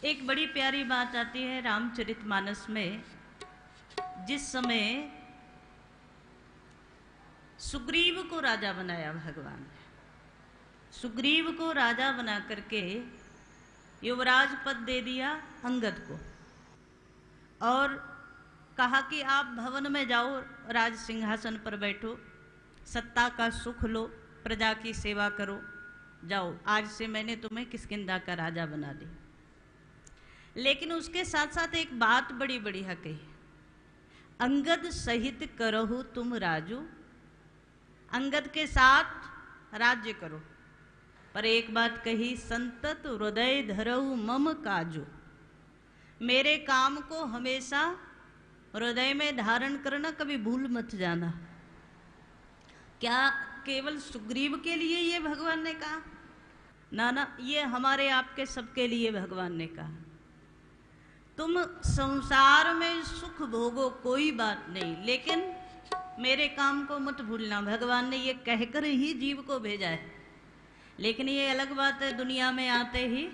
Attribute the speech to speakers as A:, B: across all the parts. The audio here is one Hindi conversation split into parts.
A: एक बड़ी प्यारी बात आती है रामचरितमानस में, जिस समय सुग्रीव को राजा बनाया भगवान ने। सुग्रीव को राजा बना करके युवराज पद दे दिया अंगद को और कहा कि आप भवन में जाओ, राज सिंहासन पर बैठो, सत्ता का सुख लो, प्रजा की सेवा करो, जाओ, आज से मैंने तुम्हें किष्किंधा का राजा बना दी। लेकिन उसके साथ साथ एक बात बड़ी बढ़िया कही, अंगद सहित करहु तुम राजू, अंगद के साथ राज्य करो। पर एक बात कही, संतत हृदय धरऊ मम काजू, मेरे काम को हमेशा हृदय में धारण करना, कभी भूल मत जाना। क्या केवल सुग्रीव के लिए ये भगवान ने कहा? ना ना, ये हमारे आपके सबके लिए भगवान ने कहा। तुम संसार में सुख भोगो, कोई बात नहीं, लेकिन मेरे काम को मत भूलना। भगवान ने ये कहकर ही जीव को भेजा है। लेकिन ये अलग बात है, दुनिया में आते ही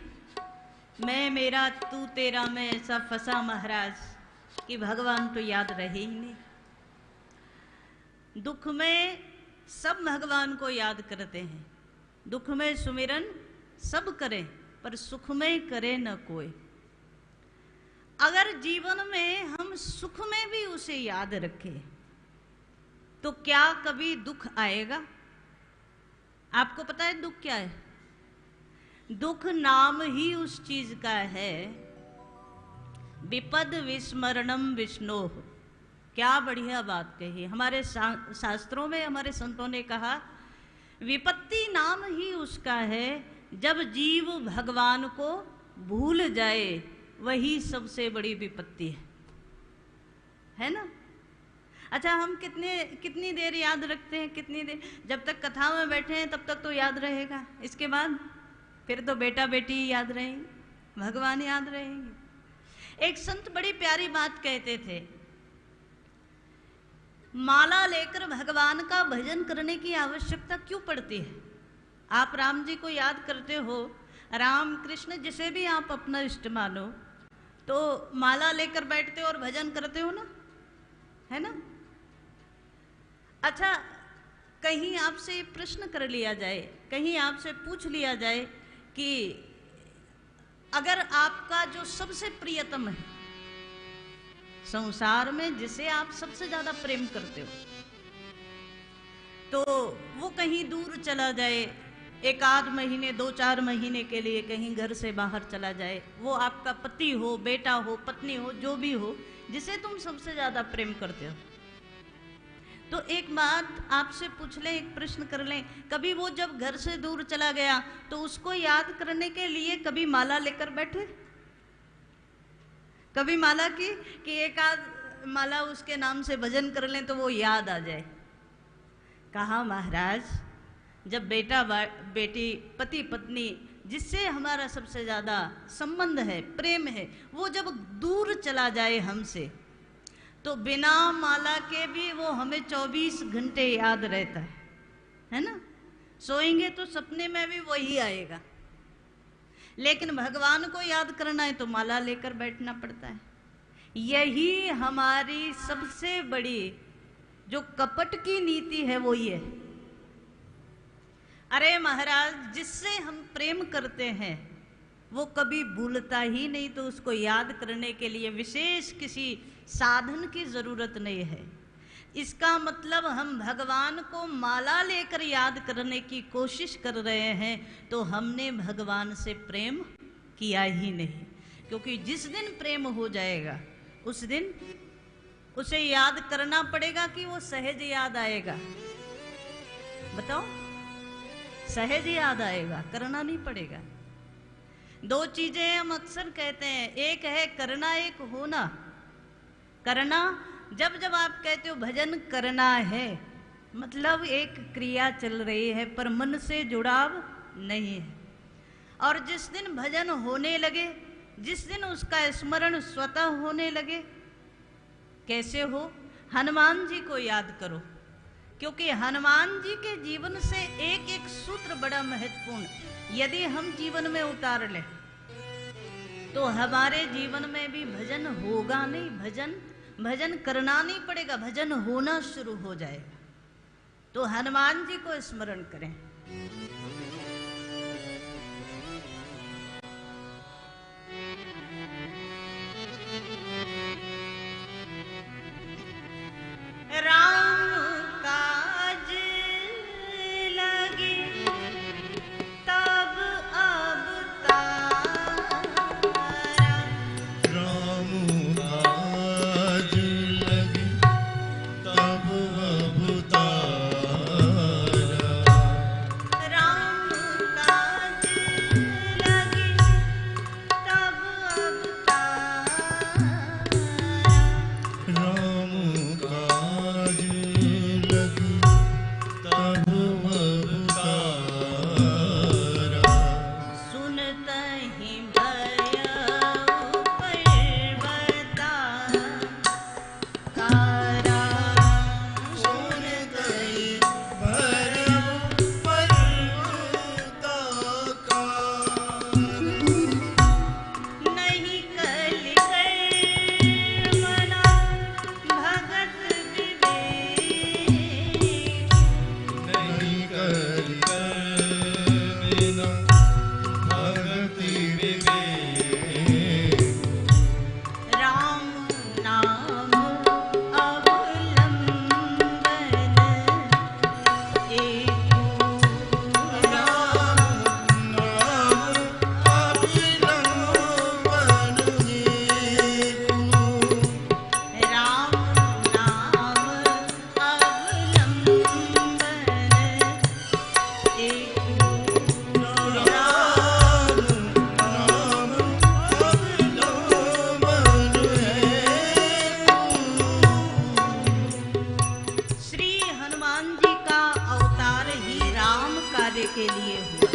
A: मैं मेरा तू तेरा में ऐसा फंसा महाराज कि भगवान तो याद रहे ही नहीं। दुख में सब भगवान को याद करते हैं, दुख में सुमिरन सब करें, पर सुख में करे न कोई। अगर जीवन में हम सुख में भी उसे याद रखें तो क्या कभी दुख आएगा? आपको पता है दुख क्या है? दुख नाम ही उस चीज का है, विपद विस्मरणम विष्णोः। क्या बढ़िया बात कही। हमारे शास्त्रों में हमारे संतों ने कहा, विपत्ति नाम ही उसका है जब जीव भगवान को भूल जाए, वही सबसे बड़ी विपत्ति है ना? अच्छा, हम कितनी देर याद रखते हैं? कितनी देर? जब तक कथा में बैठे हैं तब तक तो याद रहेगा, इसके बाद फिर तो बेटा बेटी याद रहेंगे, भगवान याद रहेंगे। एक संत बड़ी प्यारी बात कहते थे, माला लेकर भगवान का भजन करने की आवश्यकता क्यों पड़ती है? आप राम जी को याद करते हो, राम कृष्ण जिसे भी आप अपना इष्ट मानो, तो माला लेकर बैठते हो और भजन करते हो ना, है ना? अच्छा, कहीं आपसे प्रश्न कर लिया जाए, कहीं आपसे पूछ लिया जाए कि अगर आपका जो सबसे प्रियतम है संसार में, जिसे आप सबसे ज्यादा प्रेम करते हो, तो वो कहीं दूर चला जाए, एक आध महीने 2-4 महीने के लिए कहीं घर से बाहर चला जाए, वो आपका पति हो, बेटा हो, पत्नी हो, जो भी हो, जिसे तुम सबसे ज्यादा प्रेम करते हो, तो एक बात आपसे पूछ लें, एक प्रश्न कर लें, कभी वो जब घर से दूर चला गया तो उसको याद करने के लिए कभी माला लेकर बैठे? कभी माला की कि एक आध माला उसके नाम से भजन कर लें तो वो याद आ जाए? कहा महाराज, जब बेटा बेटी, पति पत्नी, जिससे हमारा सबसे ज्यादा संबंध है, प्रेम है, वो जब दूर चला जाए हमसे, तो बिना माला के भी वो हमें 24 घंटे याद रहता है ना? सोएंगे तो सपने में भी वही आएगा। लेकिन भगवान को याद करना है तो माला लेकर बैठना पड़ता है। यही हमारी सबसे बड़ी जो कपट की नीति है, वो ये। अरे महाराज, जिससे हम प्रेम करते हैं वो कभी भूलता ही नहीं, तो उसको याद करने के लिए विशेष किसी साधन की जरूरत नहीं है। इसका मतलब हम भगवान को माला लेकर याद करने की कोशिश कर रहे हैं तो हमने भगवान से प्रेम किया ही नहीं। क्योंकि जिस दिन प्रेम हो जाएगा उस दिन उसे याद करना पड़ेगा कि वो सहज याद आएगा? बताओ, सहज याद आएगा, करना नहीं पड़ेगा। दो चीजें हम अक्सर कहते हैं, एक है करना, एक होना। करना, जब जब आप कहते हो भजन करना है, मतलब एक क्रिया चल रही है पर मन से जुड़ाव नहीं है। और जिस दिन भजन होने लगे, जिस दिन उसका स्मरण स्वतः होने लगे, कैसे हो? हनुमान जी को याद करो, क्योंकि हनुमान जी के जीवन से एक एक सूत्र बड़ा महत्वपूर्ण, यदि हम जीवन में उतार लें तो हमारे जीवन में भी भजन होगा नहीं, भजन करना नहीं पड़ेगा, भजन होना शुरू हो जाएगा। तो हनुमान जी को स्मरण करें। राम काज लगे तब अवतारा,
B: राम काज लगे तब अवतारा,
A: राम काज लगे तब अवतारा,
B: राम काज लगे तब अवतारा,
A: सुनतहि भयउ पर्वताकारा,
B: सुनतहि भयउ पर्वताकारा,
A: नहीं कलिकर मना भगत विवेक,
B: नहीं कलिकर बिना भगति विवेक,
A: राम नाम अवलंबन एको,
B: राम नाम अवलंबन एको,
A: राम नाम अवलंबन एको,
B: राम नाम अवलंबन एको।
A: श्री हनुमान जी का अवतार ही राम कार्य के लिए हुआ।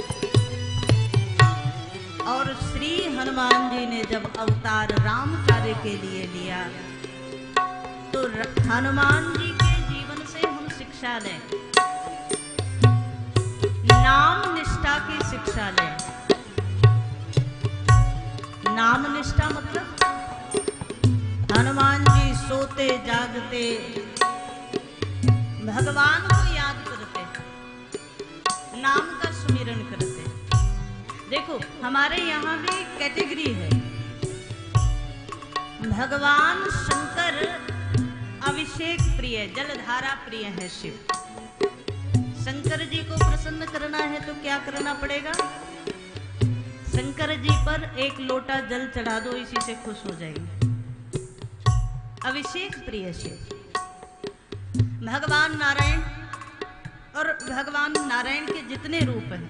A: और श्री हनुमान जी ने जब अवतार राम कार्य के लिए लिया तो हनुमान जी के जीवन से हम शिक्षा लें, नाम निष्ठा की शिक्षा लें। नाम निष्ठा मतलब हनुमान जी सोते जागते भगवान को याद करते, नाम का सुमिरन करते। देखो हमारे यहाँ भी कैटेगरी है। भगवान शंकर अभिषेक प्रिय, जलधारा प्रिय है शिव। शंकर जी को प्रसन्न करना है तो क्या करना पड़ेगा? शंकर जी पर एक लोटा जल चढ़ा दो, इसी से खुश हो जाएंगे। अभिषेक प्रिय शिव। भगवान नारायण और भगवान नारायण के जितने रूप हैं,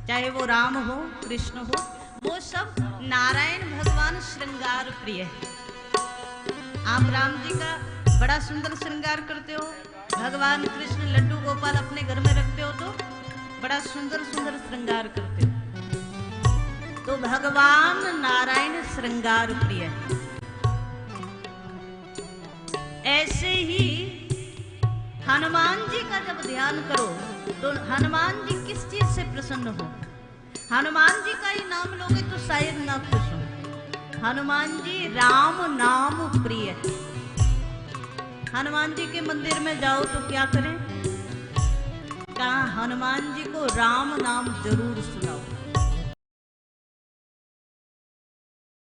A: चाहे वो राम हो कृष्ण हो, वो सब नारायण भगवान श्रृंगार प्रिय है। आप राम जी का बड़ा सुंदर श्रृंगार करते हो, भगवान कृष्ण लड्डू गोपाल अपने घर में रखते हो तो बड़ा सुंदर सुंदर श्रृंगार करते हो। तो भगवान नारायण श्रृंगार प्रिय है। ऐसे ही हनुमान जी का जब ध्यान करो तो हनुमान जी किस चीज से प्रसन्न हो? हनुमान जी का ही नाम लोगे तो शायद ना खुश हो। हनुमान जी राम नाम प्रिय है। हनुमान जी के मंदिर में जाओ तो क्या करें? कहा हनुमान जी को राम नाम जरूर सुनाओ।